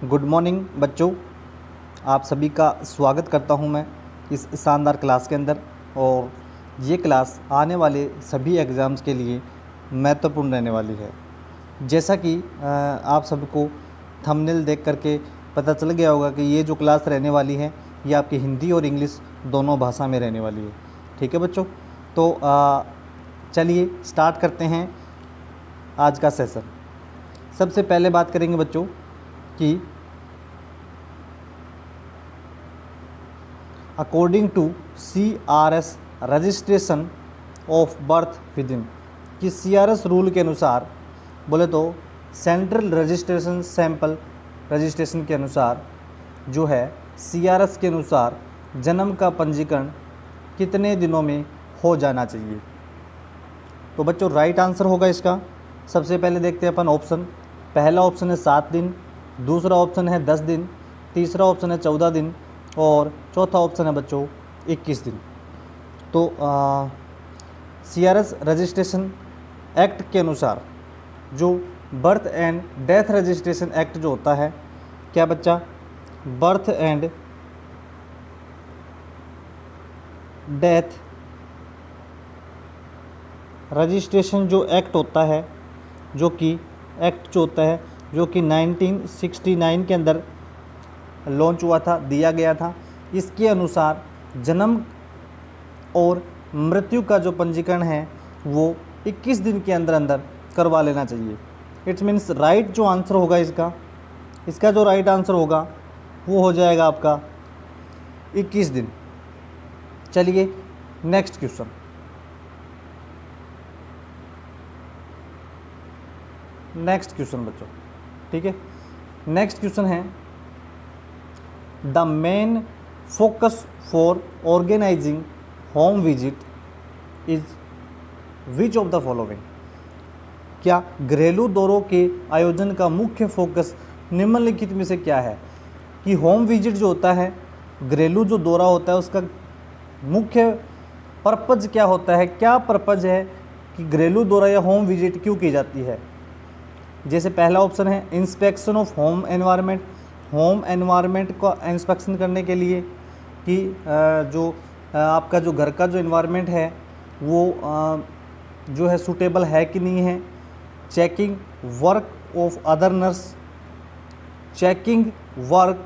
Good morning बच्चों, आप सभी का स्वागत करता हूं मैं इस शानदार क्लास के अंदर। और ये क्लास आने वाले सभी एग्ज़ाम्स के लिए महत्वपूर्ण रहने वाली है। जैसा कि आप सबको थंबनेल देख करके पता चल गया होगा कि ये जो क्लास रहने वाली है ये आपकी हिंदी और इंग्लिश दोनों भाषा में रहने वाली है। ठीक है बच्चों, तो चलिए स्टार्ट करते हैं आज का सेशन। सबसे पहले बात करेंगे बच्चों कि according to CRS registration of birth within, कि CRS रूल के अनुसार बोले तो सेंट्रल रजिस्ट्रेशन सैंपल रजिस्ट्रेशन के अनुसार जो है CRS के अनुसार जन्म का पंजीकरण कितने दिनों में हो जाना चाहिए। तो बच्चों राइट आंसर होगा इसका, सबसे पहले देखते हैं अपन ऑप्शन। पहला ऑप्शन है 7 दिन, दूसरा ऑप्शन है 10 दिन, तीसरा ऑप्शन है 14 दिन और चौथा ऑप्शन है बच्चों 21 दिन। तो CRS रजिस्ट्रेशन एक्ट के अनुसार जो birth and death registration act जो होता है, क्या बच्चा, बर्थ एंड डेथ रजिस्ट्रेशन जो एक्ट होता है, जो कि एक्ट जो होता है जो कि 1969 के अंदर लॉन्च हुआ था, दिया गया था। इसके अनुसार जन्म और मृत्यु का जो पंजीकरण है वो 21 दिन के अंदर अंदर करवा लेना चाहिए। इट्स मीन्स राइट जो आंसर होगा इसका जो राइट आंसर होगा वो हो जाएगा आपका 21 दिन। चलिए नेक्स्ट क्वेश्चन। नेक्स्ट क्वेश्चन बच्चों, ठीक है। नेक्स्ट क्वेश्चन है the main focus for organizing home visit is which of the following. क्या घरेलू दौरों के आयोजन का मुख्य फोकस निम्नलिखित में से क्या है। कि होम विजिट जो होता है, घरेलू जो दौरा होता है, उसका मुख्य पर्पज क्या होता है, क्या पर्पज है कि घरेलू दौरा या होम विजिट क्यों की जाती है। जैसे पहला ऑप्शन है inspection of home environment, home environment को इंस्पेक्शन करने के लिए कि जो आपका जो घर का जो एनवायरनमेंट है वो जो है सूटेबल है कि नहीं है। Checking work of other nurse, checking work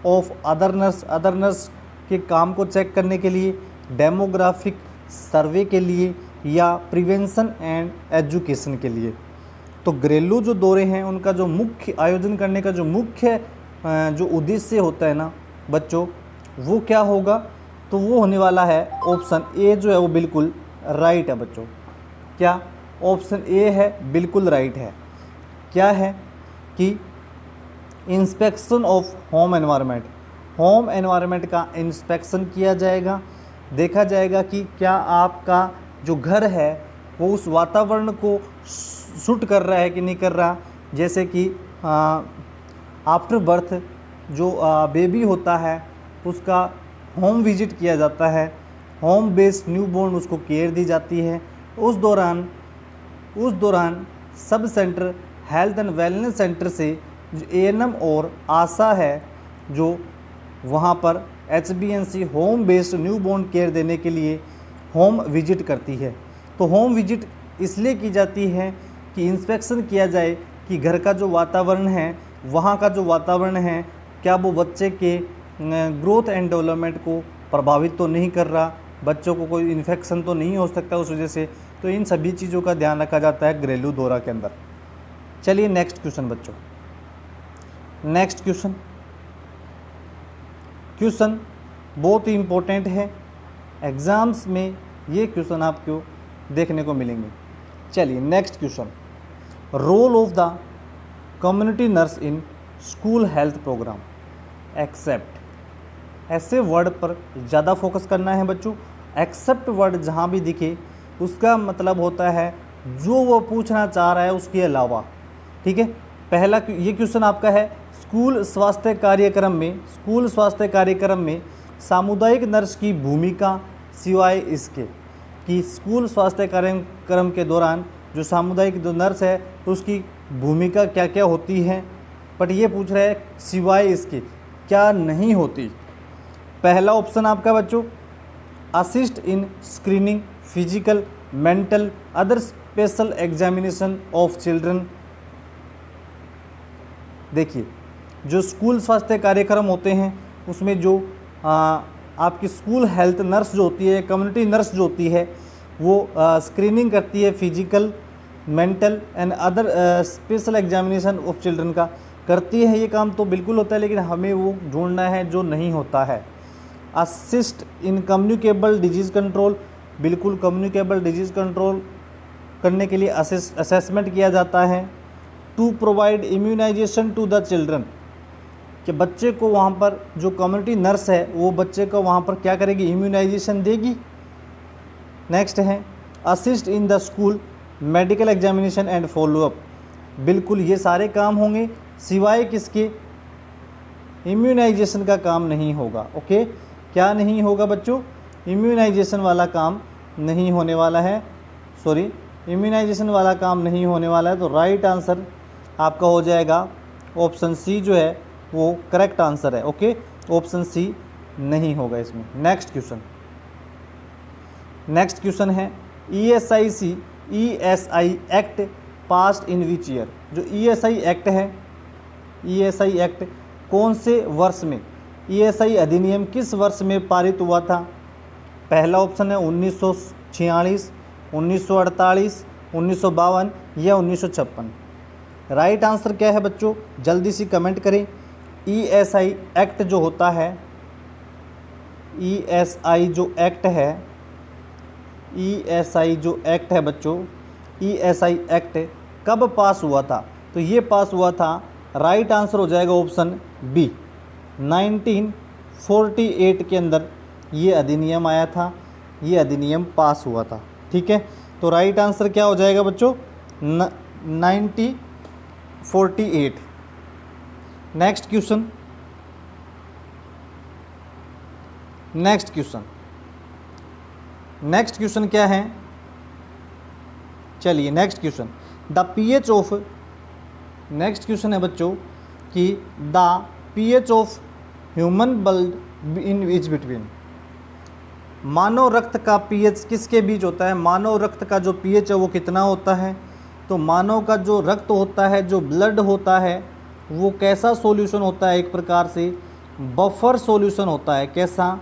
of other nurse के काम को चेक करने के लिए, डेमोग्राफिक सर्वे के लिए या प्रिवेंशन एंड एजुकेशन के लिए। तो घरेलू जो दौरे हैं उनका जो मुख्य आयोजन करने का जो मुख्य जो उद्देश्य होता है ना बच्चों, वो क्या होगा, तो वो होने वाला है ऑप्शन ए जो है वो बिल्कुल राइट है बच्चों। क्या ऑप्शन ए है, बिल्कुल राइट है। क्या है कि inspection of home environment, home environment का इंस्पेक्शन किया जाएगा, देखा जाएगा कि क्या आपका जो घर है वो उस वातावरण को सूट कर रहा है कि नहीं कर रहा। जैसे कि आफ्टर बर्थ जो बेबी होता है उसका होम विजिट किया जाता है, होम बेस्ड न्यूबॉर्न उसको केयर दी जाती है। उस दौरान sub centre health and wellness centre से जो ANM और आशा है जो वहाँ पर HBNC home based newborn care देने के लिए होम विजिट करती है। तो होम विजिट इसलिए की जाती है कि इंस्पेक्शन किया जाए कि घर का जो वातावरण है, वहाँ का जो वातावरण है, क्या वो बच्चे के ग्रोथ एंड डेवलपमेंट को प्रभावित तो नहीं कर रहा, बच्चों को कोई इन्फेक्शन तो नहीं हो सकता उस वजह से। तो इन सभी चीज़ों का ध्यान रखा जाता है घरेलू दौरा के अंदर। चलिए नेक्स्ट क्वेश्चन बच्चों। नेक्स्ट क्वेश्चन बहुत ही इम्पोर्टेंट है, एग्ज़ाम्स में ये क्वेश्चन आपको देखने को मिलेंगे। चलिए next question, role of the community nurse in school health program except. ऐसे वर्ड पर ज़्यादा फोकस करना है बच्चों। एक्सेप्ट वर्ड जहाँ भी दिखे उसका मतलब होता है जो वो पूछना चाह रहा है उसके अलावा। ठीक है, पहला ये क्वेश्चन आपका है स्कूल स्वास्थ्य कार्यक्रम में सामुदायिक नर्स की भूमिका सिवाय इसके, कि स्कूल स्वास्थ्य कार्यक्रम के दौरान जो सामुदायिक जो नर्स है उसकी भूमिका क्या क्या होती है। बट ये पूछ रहा है सिवाय इसके क्या नहीं होती। पहला ऑप्शन आपका बच्चों assist in screening physical mental other special examination of children. देखिए जो स्कूल स्वास्थ्य कार्यक्रम होते हैं उसमें जो आपकी स्कूल हेल्थ नर्स जो होती है, कम्युनिटी नर्स जो होती है, वो स्क्रीनिंग करती है physical mental and other special examination of children का करती है। ये काम तो बिल्कुल होता है, लेकिन हमें वो ढूंढना है जो नहीं होता है। Assist in communicable disease control, बिल्कुल कम्युनिकेबल डिजीज़ कंट्रोल करने के लिए असेसमेंट किया जाता है। To provide immunization to the children, कि बच्चे को वहाँ पर जो कम्युनिटी नर्स है वो बच्चे को वहाँ पर क्या करेगी, इम्यूनाइजेशन देगी। नेक्स्ट है assist in the school medical examination and follow up, बिल्कुल ये सारे काम होंगे सिवाय किसके, इम्यूनाइजेशन का काम नहीं होगा। ओके, क्या नहीं होगा बच्चों, इम्यूनाइजेशन वाला काम नहीं होने वाला है, सॉरी इम्यूनाइजेशन वाला काम नहीं होने वाला है। तो राइट आंसर आपका हो जाएगा ऑप्शन सी जो है वो करेक्ट आंसर है। ओके, ऑप्शन सी नहीं होगा इसमें। नेक्स्ट क्वेश्चन है ESI act passed in which year. जो ESI एक्ट है, ESI एक्ट कौन से वर्ष में, ESI अधिनियम किस वर्ष में पारित हुआ था। पहला ऑप्शन है 1946, 1948, 1952 या 1956। राइट आंसर क्या है बच्चों, जल्दी से कमेंट करें। ESI एक्ट जो होता है, ESI जो एक्ट है, ESI जो एक्ट है बच्चों, ESI एक्ट कब पास हुआ था। तो ये पास हुआ था, राइट आंसर हो जाएगा ऑप्शन बी, 1948 के अंदर ये अधिनियम आया था, ये अधिनियम पास हुआ था। ठीक है, तो राइट आंसर क्या हो जाएगा बच्चों, 1948। नेक्स्ट क्वेश्चन क्या है, चलिए next question, the pH of, next question है बच्चों कि the pH of human blood in which between, मानव रक्त का पीएच किसके बीच होता है। मानव रक्त का जो पीएच है वो कितना होता है। तो मानव का जो रक्त होता है, जो ब्लड होता है, वो कैसा सॉल्यूशन होता है, एक प्रकार से बफर सॉल्यूशन होता है। कैसा,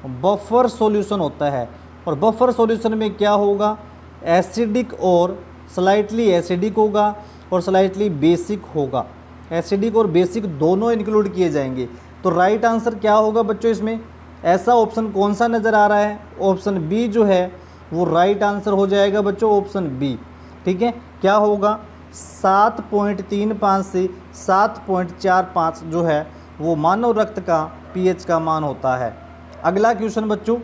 बफर सॉल्यूशन होता है। और बफर सॉल्यूशन में क्या होगा, एसिडिक और स्लाइटली एसिडिक होगा और स्लाइटली बेसिक होगा। एसिडिक और बेसिक दोनों इंक्लूड किए जाएंगे। तो राइट आंसर क्या होगा बच्चों इसमें, ऐसा ऑप्शन कौन सा नज़र आ रहा है, ऑप्शन बी जो है वो राइट आंसर हो जाएगा बच्चों, ऑप्शन बी। ठीक है, क्या होगा, 7.35 से 7.45 जो है वो मानव रक्त का पीएच का मान होता है। अगला क्वेश्चन बच्चों,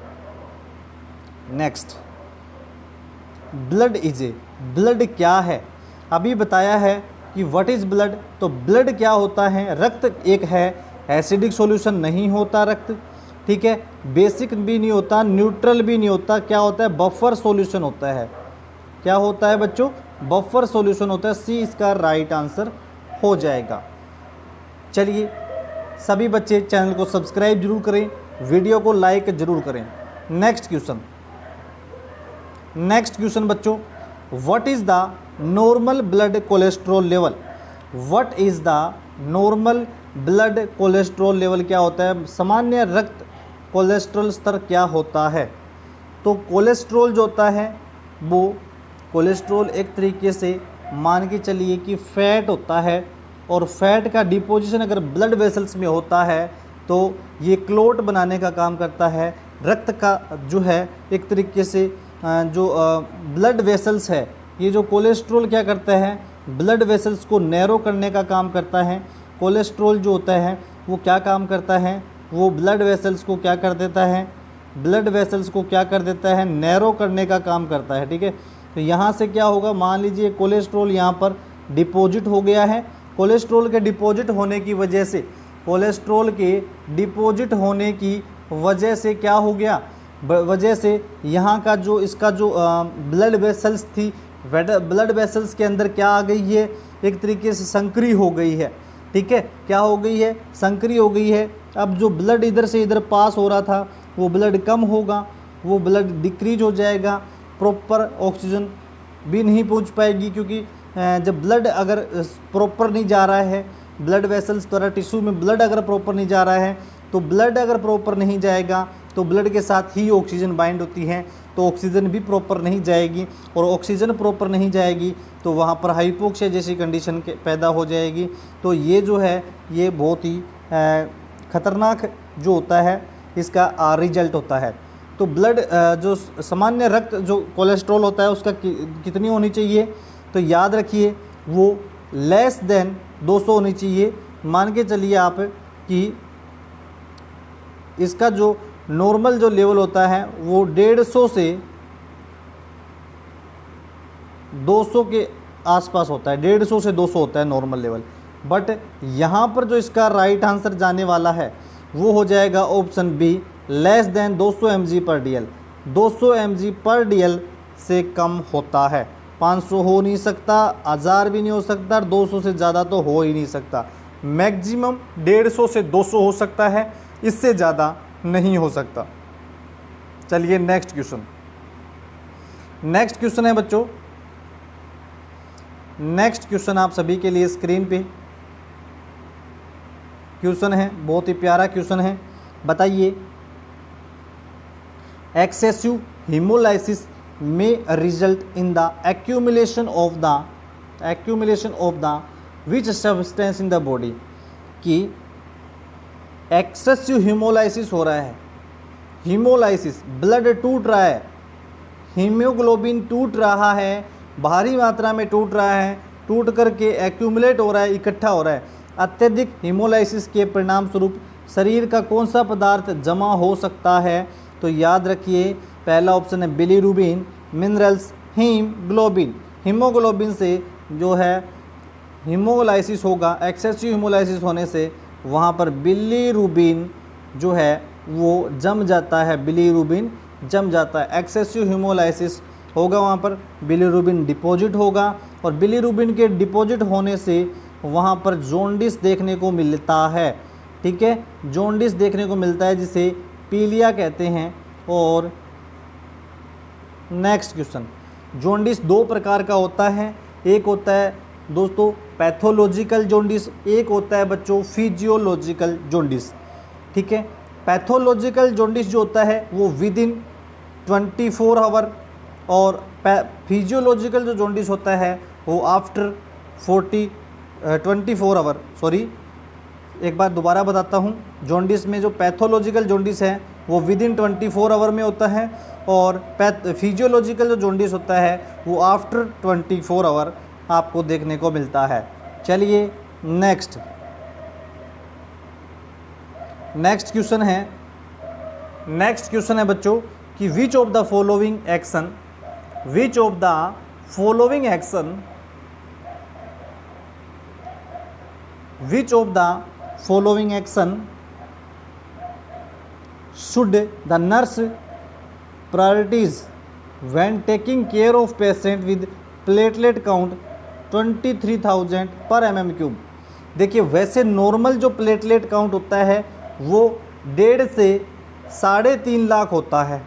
next, blood is a, blood क्या है। अभी बताया है कि व्हाट इज़ ब्लड, तो ब्लड क्या होता है, रक्त एक है, एसिडिक सॉल्यूशन नहीं होता रक्त, ठीक है, बेसिक भी नहीं होता, न्यूट्रल भी नहीं होता, क्या होता है, बफर सॉल्यूशन होता है। क्या होता है बच्चों, बफर सॉल्यूशन होता है। सी इसका राइट आंसर हो जाएगा। चलिए सभी बच्चे चैनल को सब्सक्राइब जरूर करें, वीडियो को लाइक जरूर करें। नेक्स्ट क्वेश्चन बच्चों, what is the normal blood cholesterol level. What is the normal blood cholesterol level, क्या होता है, सामान्य रक्त कोलेस्ट्रॉल स्तर क्या होता है। तो कोलेस्ट्रॉल जो होता है वो, कोलेस्ट्रॉल एक तरीके से मान के चलिए कि फैट होता है, और फैट का डिपोजिशन अगर ब्लड वेसल्स में होता है तो ये क्लोट बनाने का काम करता है। रक्त का जो है एक तरीके से जो ब्लड वेसल्स है, ये जो कोलेस्ट्रॉल क्या करता है, ब्लड वेसल्स को नैरो करने का काम करता है। कोलेस्ट्रॉल जो होता है वो क्या काम करता है, वो ब्लड वेसल्स को क्या कर देता है, ब्लड वेसल्स को क्या कर देता है, नैरो करने का काम करता है। ठीक है, तो यहाँ से क्या होगा, मान लीजिए कोलेस्ट्रॉल यहाँ पर डिपॉजिट हो गया है। कोलेस्ट्रॉल के डिपॉजिट होने की वजह से, कोलेस्ट्रॉल के डिपॉजिट होने की वजह से क्या हो गया, वजह से यहाँ का जो इसका जो ब्लड वेसल्स थी, ब्लड वेसल्स के अंदर क्या आ गई है, एक तरीके से संकरी हो गई है। ठीक है, क्या हो गई है, संकरी हो गई है। अब जो ब्लड इधर से इधर पास हो रहा था वो ब्लड कम होगा, वो ब्लड डिक्रीज हो जाएगा, प्रॉपर ऑक्सीजन भी नहीं पहुंच पाएगी, क्योंकि जब ब्लड अगर प्रॉपर नहीं जा रहा है, ब्लड वेसल्स द्वारा टिश्यू में ब्लड अगर प्रॉपर नहीं जा रहा है, तो ब्लड अगर प्रॉपर नहीं जाएगा तो ब्लड के साथ ही ऑक्सीजन बाइंड होती है, तो ऑक्सीजन भी प्रॉपर नहीं जाएगी, और ऑक्सीजन प्रॉपर नहीं जाएगी तो वहाँ पर हाइपोक्सिया जैसी कंडीशन के पैदा हो जाएगी। तो ये जो है ये बहुत ही ख़तरनाक जो होता है इसका रिजल्ट होता है। तो ब्लड जो सामान्य रक्त जो कोलेस्ट्रॉल होता है उसका कितनी होनी चाहिए, तो याद रखिए वो लेस देन 200 होनी चाहिए। मान के चलिए आप कि इसका जो नॉर्मल जो लेवल होता है वो 150 से 200 के आसपास होता है, 150 से 200 होता है नॉर्मल लेवल। बट यहाँ पर जो इसका राइट आंसर जाने वाला है वो हो जाएगा option B, less than 200 mg पर DL। 200 mg पर DL से कम होता है, 500 हो नहीं सकता, 1000 भी नहीं हो सकता, 200 से ज़्यादा तो हो ही नहीं सकता। मैक्सिमम 150 से 200 हो सकता है, इससे ज़्यादा नहीं हो सकता। चलिए नेक्स्ट क्वेश्चन। नेक्स्ट क्वेश्चन है बच्चों, नेक्स्ट क्वेश्चन आप सभी के लिए स्क्रीन पे क्वेश्चन है, बहुत ही प्यारा क्वेश्चन है। बताइए, एक्सेसिव हीमोलाइसिस में result in the accumulation of the which substance in the body, कि एक्सेसिव हीमोलाइसिस हो रहा है, हीमोलाइसिस ब्लड टूट रहा है, हीमोग्लोबिन टूट रहा है, भारी मात्रा में टूट रहा है, टूट करके एक्यूमुलेट हो रहा है, इकट्ठा हो रहा है। अत्यधिक हीमोलाइसिस के परिणाम स्वरूप शरीर का कौन सा पदार्थ जमा हो सकता है, तो याद रखिए पहला ऑप्शन है बिलीरुबिन, मिनरल्स, हीमोग्लोबिन। हीमोग्लोबिन से जो है हीमोलाइसिस होगा, एक्सेसिव हीमोलाइसिस होने से वहाँ पर बिलीरुबिन जो है वो जम जाता है, बिलीरुबिन जम जाता है। एक्सेसिव हीमोलाइसिस होगा, वहाँ पर बिलीरुबिन डिपॉजिट होगा, और बिलीरुबिन के डिपॉजिट होने से वहाँ पर जॉन्डिस देखने को मिलता है। ठीक है, जॉन्डिस देखने को मिलता है जिसे पीलिया कहते हैं। और नेक्स्ट क्वेश्चन, जॉन्डिस दो प्रकार का होता है, एक होता है दोस्तों पैथोलॉजिकल जॉन्डिस, एक होता है बच्चों फिजियोलॉजिकल जॉन्डिस। ठीक है, पैथोलॉजिकल जॉन्डिस जो होता है वो विद इन 24 आवर, और फिजियोलॉजिकल जो जॉन्डिस होता है वो आफ्टर 24 आवर। सॉरी, एक बार दोबारा बताता हूँ, जॉन्डिस में जो पैथोलॉजिकल जॉन्डिस है वो विद इन 24 आवर में होता है, और फिजियोलॉजिकल जो जॉन्डिस होता है वो आफ्टर 24 आवर आपको देखने को मिलता है। चलिए नेक्स्ट क्वेश्चन है, नेक्स्ट क्वेश्चन है बच्चों कि विच of the following action should the nurse priorities when taking care of patient with platelet count 23,000 पर mm³। देखिए, वैसे नॉर्मल जो प्लेटलेट काउंट होता है वो 1.5 से 3.5 लाख होता है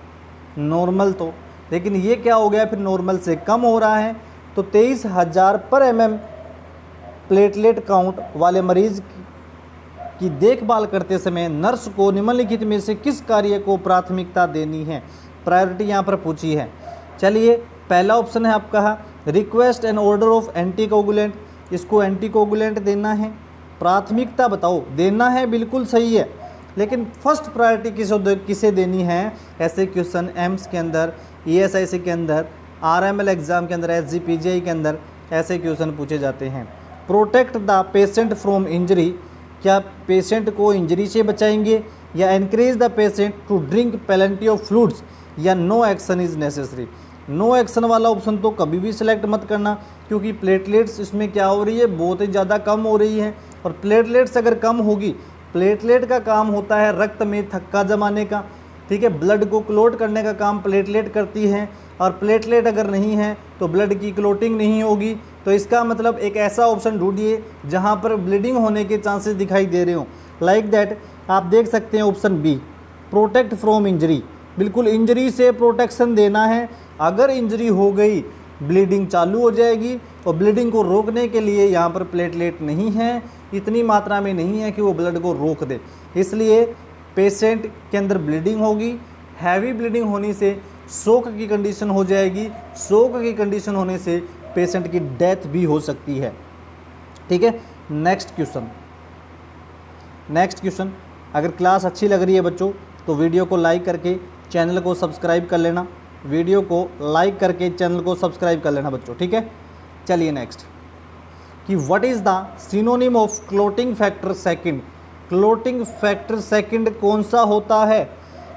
नॉर्मल, तो लेकिन ये क्या हो गया, फिर नॉर्मल से कम हो रहा है। तो 23,000 पर mm प्लेटलेट काउंट वाले मरीज की देखभाल करते समय नर्स को निम्नलिखित में से किस कार्य को प्राथमिकता देनी है, प्रायोरिटी यहाँ पर पूछी है। चलिए, पहला ऑप्शन है आपका request and order of anticoagulant, इसको एंटीकोगुलेंट देना है। प्राथमिकता बताओ, देना है बिल्कुल सही है, लेकिन फर्स्ट प्रायोरिटी किसे देनी है। ऐसे क्वेश्चन एम्स के अंदर, ESIC के अंदर, RML एग्ज़ाम के अंदर, SGPGI के अंदर ऐसे क्वेश्चन पूछे जाते हैं। Protect the patient from injury, क्या पेशेंट को इंजरी से बचाएंगे, या encourage the patient to drink plenty of fluids, या no action is necessary. No action वाला ऑप्शन तो कभी भी सिलेक्ट मत करना, क्योंकि प्लेटलेट्स इसमें क्या हो रही है, बहुत ही ज़्यादा कम हो रही है। और प्लेटलेट्स अगर कम होगी, प्लेटलेट का काम होता है रक्त में थक्का जमाने का, ठीक है, ब्लड को क्लोट करने का काम प्लेटलेट करती है, और प्लेटलेट अगर नहीं है तो ब्लड की क्लोटिंग नहीं होगी। तो इसका मतलब एक ऐसा ऑप्शन ढूंढिए जहां पर ब्लीडिंग होने के चांसेस दिखाई दे रहे हो। लाइक दैट आप देख सकते हैं option B, protect from injury. बिल्कुल इंजरी से प्रोटेक्शन देना है। अगर इंजरी हो गई ब्लीडिंग चालू हो जाएगी, और ब्लीडिंग को रोकने के लिए यहाँ पर प्लेटलेट नहीं है, इतनी मात्रा में नहीं है कि वो ब्लड को रोक दे, इसलिए पेशेंट के अंदर ब्लीडिंग होगी। हैवी ब्लीडिंग होने से शोक की कंडीशन हो जाएगी, शोक की कंडीशन होने से पेशेंट की डेथ भी हो सकती है। ठीक है, नेक्स्ट क्वेश्चन। अगर क्लास अच्छी लग रही है बच्चों तो वीडियो को लाइक करके चैनल को सब्सक्राइब कर लेना, वीडियो को लाइक करके चैनल को सब्सक्राइब कर लेना बच्चों। ठीक है, चलिए नेक्स्ट, कि what is the synonym of clotting factor second. Clotting factor second कौन सा होता है?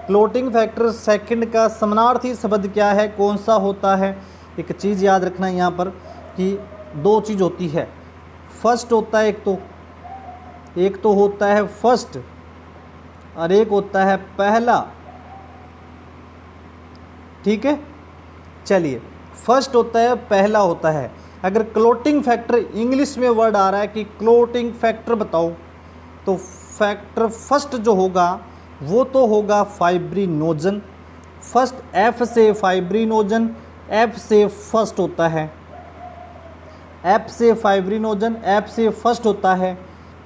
क्लोटिंग फैक्टर सेकंड का समानार्थी शब्द क्या है, कौन सा होता है? एक चीज़ याद रखना यहाँ पर कि दो चीज़ होती है। फर्स्ट होता है एक तो होता है फर्स्ट और एक होता है पहला। ठीक है, चलिए, फर्स्ट होता है पहला होता है। अगर क्लोटिंग फैक्टर इंग्लिश में वर्ड आ रहा है कि क्लोटिंग फैक्टर बताओ, तो फैक्टर फर्स्ट जो होगा वो तो होगा फाइब्रिनोजन। फर्स्ट एफ से फाइब्रिनोजन, एफ से फर्स्ट होता है, एफ से फाइब्रिनोजन, एफ से फर्स्ट होता है।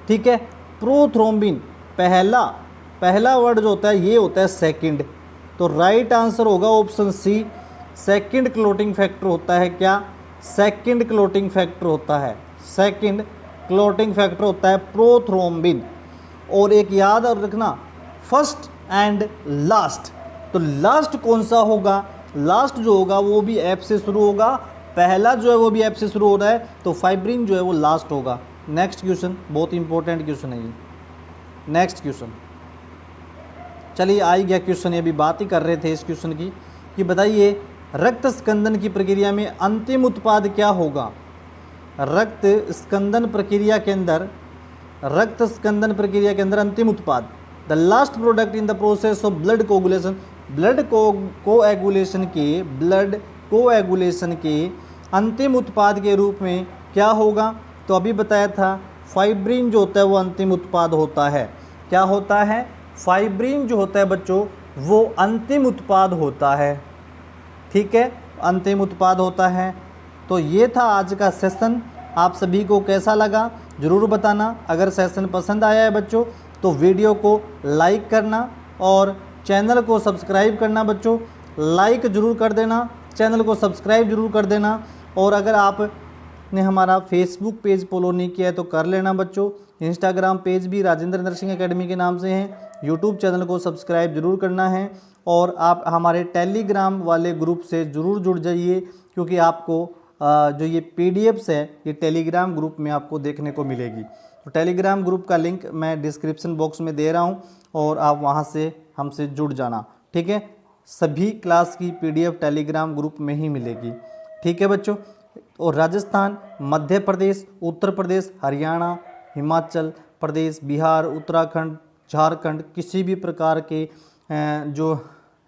ठीक है, प्रोथ्रोम्बिन पहला वर्ड जो होता है ये होता है सेकंड। तो राइट आंसर होगा option C, second clotting factor होता है। क्या? सेकंड क्लोटिंग फैक्टर होता है, सेकंड क्लोटिंग फैक्टर होता है प्रोथ्रोम्बिन। और एक याद और रखना, फर्स्ट एंड लास्ट। तो लास्ट कौन सा होगा? लास्ट जो होगा वो भी एफ से शुरू होगा, पहला जो है वो भी एफ से शुरू हो रहा है, तो फाइब्रिन जो है वो लास्ट होगा। नेक्स्ट क्वेश्चन, बहुत इंपॉर्टेंट क्वेश्चन है ये। नेक्स्ट क्वेश्चन, चलिए आ ही गया क्वेश्चन, ये अभी बात ही कर रहे थे इस क्वेश्चन की, कि बताइए रक्त स्कंदन की प्रक्रिया में अंतिम उत्पाद क्या होगा? रक्त स्कंदन प्रक्रिया के अंदर अंतिम उत्पाद, the last product in the process of blood coagulation. Blood coagulation के अंतिम उत्पाद के रूप में क्या होगा? तो अभी बताया था फाइब्रिन जो होता है वो अंतिम उत्पाद होता है। क्या होता है? फाइब्रिन जो होता है बच्चों वो अंतिम उत्पाद होता है। ठीक है, अंतिम उत्पाद होता है। तो ये था आज का सेशन, आप सभी को कैसा लगा ज़रूर बताना। अगर सेशन पसंद आया है बच्चों तो वीडियो को लाइक करना और चैनल को सब्सक्राइब करना बच्चों। लाइक ज़रूर कर देना, चैनल को सब्सक्राइब ज़रूर कर देना। और अगर आपने हमारा फेसबुक पेज फॉलो नहीं किया है तो कर लेना बच्चों। इंस्टाग्राम पेज भी राजेंद्र नर्सिंग एकेडमी के नाम से है। यूट्यूब चैनल को सब्सक्राइब ज़रूर करना है। और आप हमारे टेलीग्राम वाले ग्रुप से ज़रूर जुड़ जाइए, क्योंकि आपको जो ये पीडीएफ्स है ये टेलीग्राम ग्रुप में आपको देखने को मिलेगी। तो टेलीग्राम ग्रुप का लिंक मैं डिस्क्रिप्शन बॉक्स में दे रहा हूँ और आप वहाँ से हमसे जुड़ जाना। ठीक है, सभी क्लास की पीडीएफ टेलीग्राम ग्रुप में ही मिलेगी। ठीक है बच्चों, और राजस्थान, मध्य प्रदेश, उत्तर प्रदेश, हरियाणा, हिमाचल प्रदेश, बिहार, उत्तराखंड, झारखंड, किसी भी प्रकार के जो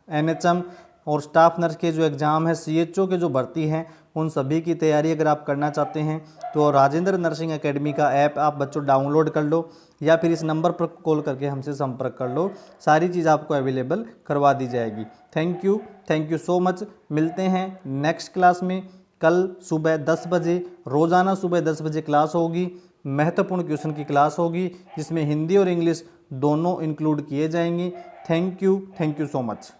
एनएचएम और स्टाफ नर्स के जो एग्ज़ाम है, सीएचओ के जो भर्ती हैं, उन सभी की तैयारी अगर आप करना चाहते हैं तो राजेंद्र नर्सिंग एकेडमी का ऐप आप बच्चों डाउनलोड कर लो, या फिर इस नंबर पर कॉल करके हमसे संपर्क कर लो। सारी चीज़ आपको अवेलेबल करवा दी जाएगी। Thank you so much. मिलते हैं नेक्स्ट क्लास में। कल सुबह 10 बजे, रोज़ाना सुबह 10 बजे क्लास होगी। महत्वपूर्ण क्वेश्चन की क्लास होगी जिसमें हिंदी और इंग्लिश दोनों इंक्लूड किए जाएंगे। Thank you so much.